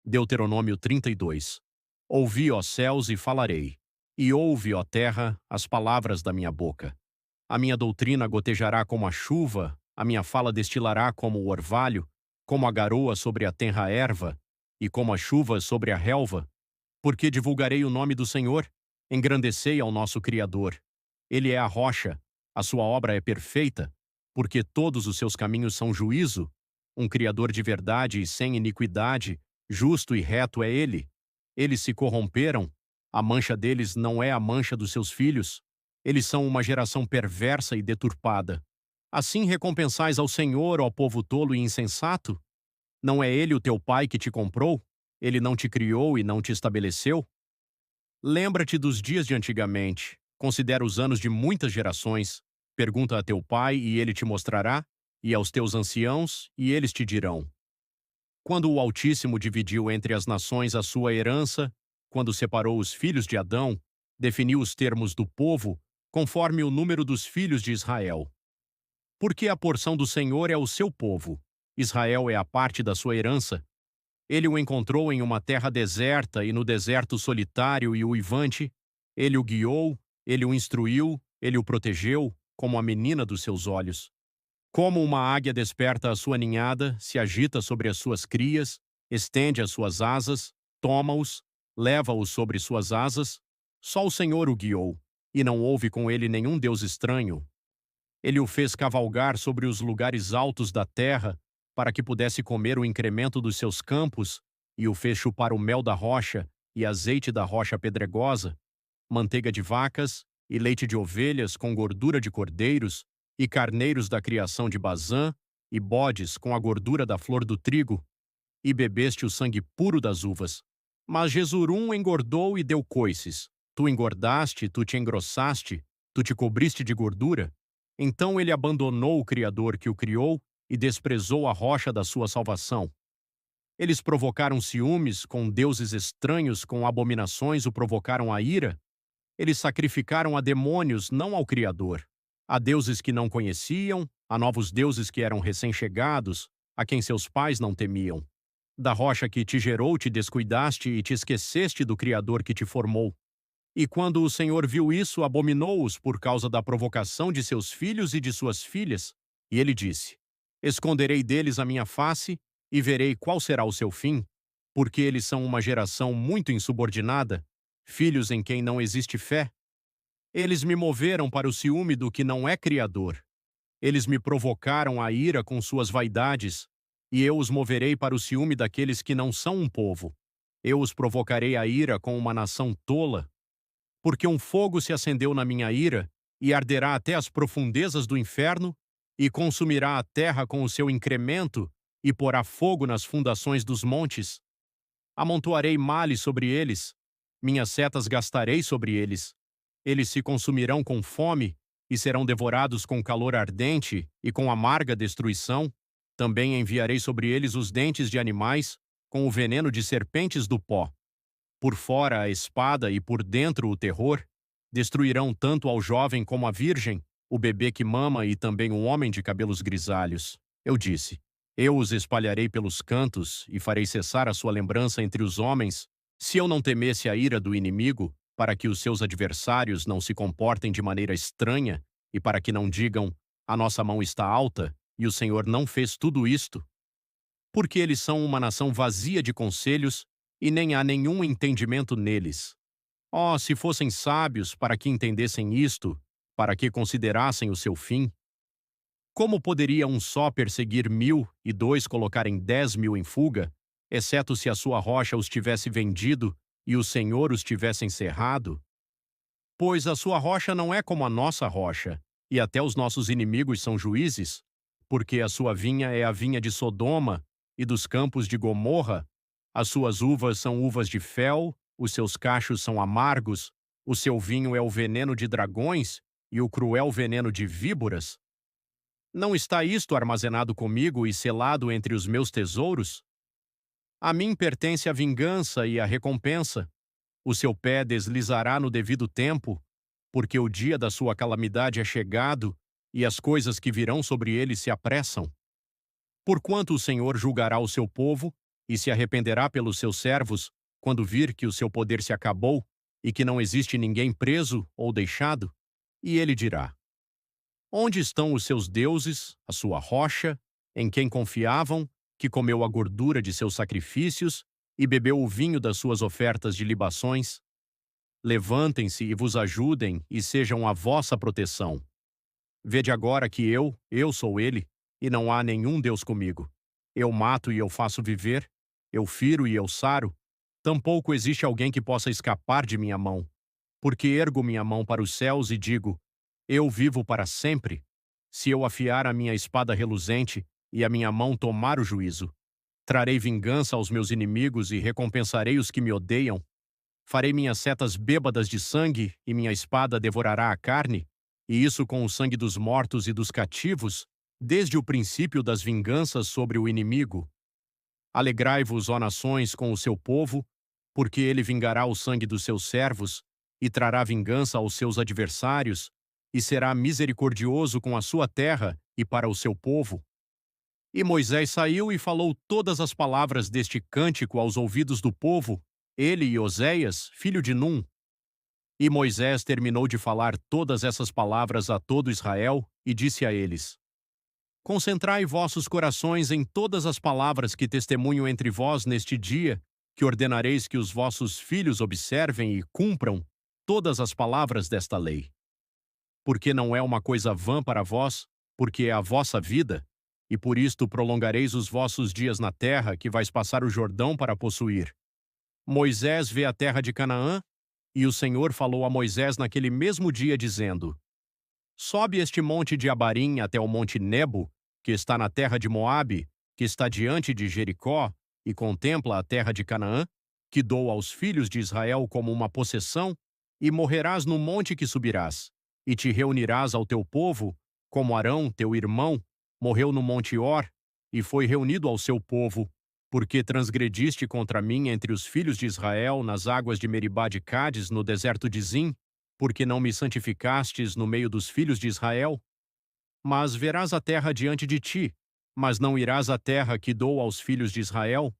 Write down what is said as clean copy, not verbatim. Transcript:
Deuteronômio 32. Ouvi, ó céus, e falarei, e ouve, ó terra, as palavras da minha boca. A minha doutrina gotejará como a chuva, a minha fala destilará como o orvalho, como a garoa sobre a tenra erva, e como a chuva sobre a relva, porque divulgarei o nome do Senhor, engrandecei ao nosso Criador. Ele é a rocha, a sua obra é perfeita, porque todos os seus caminhos são juízo. Um Criador de verdade e sem iniquidade, justo e reto é ele. Eles se corromperam, a mancha deles não é a mancha dos seus filhos. Eles são uma geração perversa e deturpada. Assim recompensais ao Senhor, ó povo tolo e insensato? Não é ele o teu pai que te comprou? Ele não te criou e não te estabeleceu? Lembra-te dos dias de antigamente, considera os anos de muitas gerações. Pergunta a teu pai e ele te mostrará, e aos teus anciãos e eles te dirão. Quando o Altíssimo dividiu entre as nações a sua herança, quando separou os filhos de Adão, definiu os termos do povo, conforme o número dos filhos de Israel. Porque a porção do Senhor é o seu povo, Israel é a parte da sua herança. Ele o encontrou em uma terra deserta e no deserto solitário e uivante. Ele o guiou, ele o instruiu, ele o protegeu, como a menina dos seus olhos. Como uma águia desperta a sua ninhada, se agita sobre as suas crias, estende as suas asas, toma-os, leva-os sobre suas asas. Só o Senhor o guiou, e não houve com ele nenhum Deus estranho. Ele o fez cavalgar sobre os lugares altos da terra, para que pudesse comer o incremento dos seus campos, e o fez chupar o mel da rocha e azeite da rocha pedregosa, manteiga de vacas e leite de ovelhas com gordura de cordeiros, e carneiros da criação de Bazã, e bodes com a gordura da flor do trigo, e bebeste o sangue puro das uvas. Mas Jesurum engordou e deu coices. Tu engordaste, tu te engrossaste, tu te cobriste de gordura. Então ele abandonou o Criador que o criou e desprezou a rocha da sua salvação. Eles provocaram ciúmes com deuses estranhos, com abominações o provocaram a ira. Eles sacrificaram a demônios, não ao Criador, a deuses que não conheciam, a novos deuses que eram recém-chegados, a quem seus pais não temiam. Da rocha que te gerou te descuidaste e te esqueceste do Criador que te formou. E quando o Senhor viu isso, abominou-os por causa da provocação de seus filhos e de suas filhas. E ele disse: Esconderei deles a minha face, e verei qual será o seu fim, porque eles são uma geração muito insubordinada, filhos em quem não existe fé. Eles me moveram para o ciúme do que não é Criador. Eles me provocaram a ira com suas vaidades, e eu os moverei para o ciúme daqueles que não são um povo. Eu os provocarei a ira com uma nação tola, porque um fogo se acendeu na minha ira, e arderá até as profundezas do inferno, e consumirá a terra com o seu incremento, e porá fogo nas fundações dos montes. Amontoarei males sobre eles, minhas setas gastarei sobre eles. Eles se consumirão com fome, e serão devorados com calor ardente e com amarga destruição. Também enviarei sobre eles os dentes de animais, com o veneno de serpentes do pó. Por fora a espada e por dentro o terror. Destruirão tanto ao jovem como à virgem, o bebê que mama e também o homem de cabelos grisalhos. Eu disse: Eu os espalharei pelos cantos e farei cessar a sua lembrança entre os homens, se eu não temesse a ira do inimigo, para que os seus adversários não se comportem de maneira estranha e para que não digam: a nossa mão está alta e o Senhor não fez tudo isto. Porque eles são uma nação vazia de conselhos e nem há nenhum entendimento neles. Oh, se fossem sábios para que entendessem isto, para que considerassem o seu fim. Como poderia um só perseguir 1000 e dois colocarem 10.000 em fuga, exceto se a sua rocha os tivesse vendido e o Senhor os tivesse encerrado? Pois a sua rocha não é como a nossa rocha, e até os nossos inimigos são juízes, porque a sua vinha é a vinha de Sodoma e dos campos de Gomorra. As suas uvas são uvas de fel, os seus cachos são amargos, o seu vinho é o veneno de dragões e o cruel veneno de víboras. Não está isto armazenado comigo e selado entre os meus tesouros? A mim pertence a vingança e a recompensa. O seu pé deslizará no devido tempo, porque o dia da sua calamidade é chegado e as coisas que virão sobre ele se apressam. Porquanto o Senhor julgará o seu povo e se arrependerá pelos seus servos, quando vir que o seu poder se acabou, e que não existe ninguém preso ou deixado? E ele dirá: Onde estão os seus deuses, a sua rocha, em quem confiavam, que comeu a gordura de seus sacrifícios e bebeu o vinho das suas ofertas de libações? Levantem-se e vos ajudem e sejam a vossa proteção. Vede agora que eu sou ele, e não há nenhum Deus comigo. Eu mato e eu faço viver, eu firo e eu saro. Tampouco existe alguém que possa escapar de minha mão. Porque ergo minha mão para os céus e digo: Eu vivo para sempre. Se eu afiar a minha espada reluzente e a minha mão tomar o juízo, trarei vingança aos meus inimigos e recompensarei os que me odeiam. Farei minhas setas bêbadas de sangue e minha espada devorará a carne, e isso com o sangue dos mortos e dos cativos, desde o princípio das vinganças sobre o inimigo. Alegrai-vos, ó nações, com o seu povo, porque ele vingará o sangue dos seus servos e trará vingança aos seus adversários, e será misericordioso com a sua terra e para o seu povo. E Moisés saiu e falou todas as palavras deste cântico aos ouvidos do povo, ele e Oséias, filho de Num. E Moisés terminou de falar todas essas palavras a todo Israel e disse a eles: Concentrai vossos corações em todas as palavras que testemunho entre vós neste dia, que ordenareis que os vossos filhos observem e cumpram todas as palavras desta lei. Porque não é uma coisa vã para vós, porque é a vossa vida, e por isto prolongareis os vossos dias na terra que vais passar o Jordão para possuir. Moisés vê a terra de Canaã, e o Senhor falou a Moisés naquele mesmo dia, dizendo: Sobe este monte de Abarim até o monte Nebo, que está na terra de Moabe, que está diante de Jericó, e contempla a terra de Canaã, que dou aos filhos de Israel como uma possessão, e morrerás no monte que subirás, e te reunirás ao teu povo, como Arão, teu irmão, morreu no monte Or, e foi reunido ao seu povo, porque transgrediste contra mim entre os filhos de Israel nas águas de Meribá de Cádiz, no deserto de Zim, porque não me santificastes no meio dos filhos de Israel? Mas verás a terra diante de ti, mas não irás à terra que dou aos filhos de Israel,